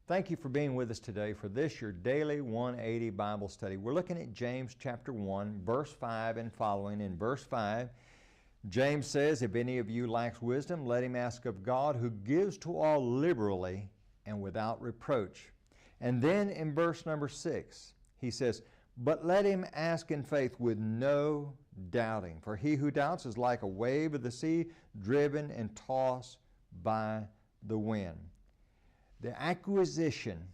Thank you for being with us today for this, your daily 180 Bible study. We're looking at James chapter 1, verse 5 and following. In verse 5, James says, "If any of you lacks wisdom, let him ask of God, who gives to all liberally and without reproach." And then in verse number 6, he says, "But let him ask in faith with no doubting. For he who doubts is like a wave of the sea, driven and tossed by the wind." The acquisition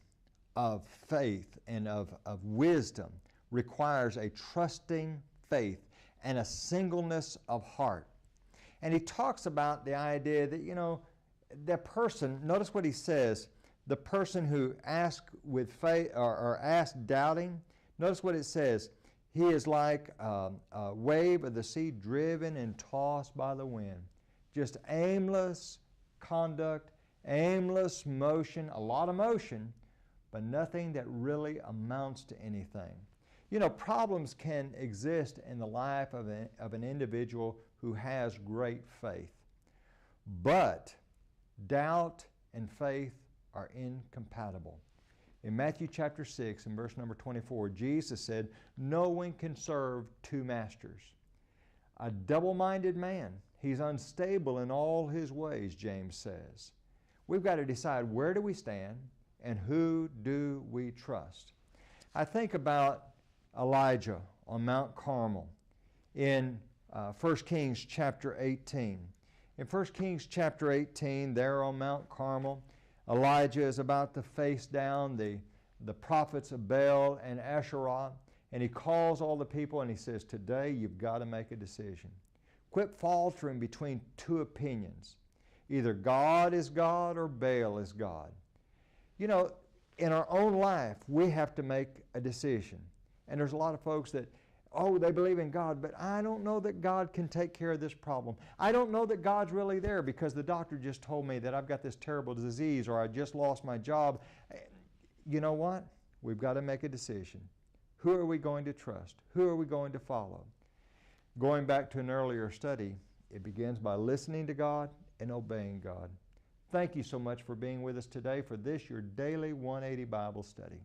of faith and of wisdom requires a trusting faith and a singleness of heart. And he talks about the idea that, the person, notice what he says, the person who asks with faith or asks doubting, notice what it says, he is like a wave of the sea driven and tossed by the wind. Just aimless conduct, aimless motion, a lot of motion, but nothing that really amounts to anything. Problems can exist in the life of an individual who has great faith. But doubt and faith are incompatible. In Matthew chapter 6 and verse number 24, Jesus said, "No one can serve two masters." A double-minded man, he's unstable in all his ways, James says. We've got to decide, where do we stand and who do we trust? I think about Elijah on Mount Carmel in 1 Kings chapter 18. In 1 Kings chapter 18, there on Mount Carmel, Elijah is about to face down the prophets of Baal and Asherah, and he calls all the people and he says, "Today you've got to make a decision. Quit faltering between two opinions. Either God is God or Baal is God." In our own life, we have to make a decision. And there's a lot of folks that, they believe in God, but I don't know that God can take care of this problem. I don't know that God's really there because the doctor just told me that I've got this terrible disease or I just lost my job. You know what? We've got to make a decision. Who are we going to trust? Who are we going to follow? Going back to an earlier study, it begins by listening to God and obeying God. Thank you so much for being with us today for this, your daily 180 Bible study.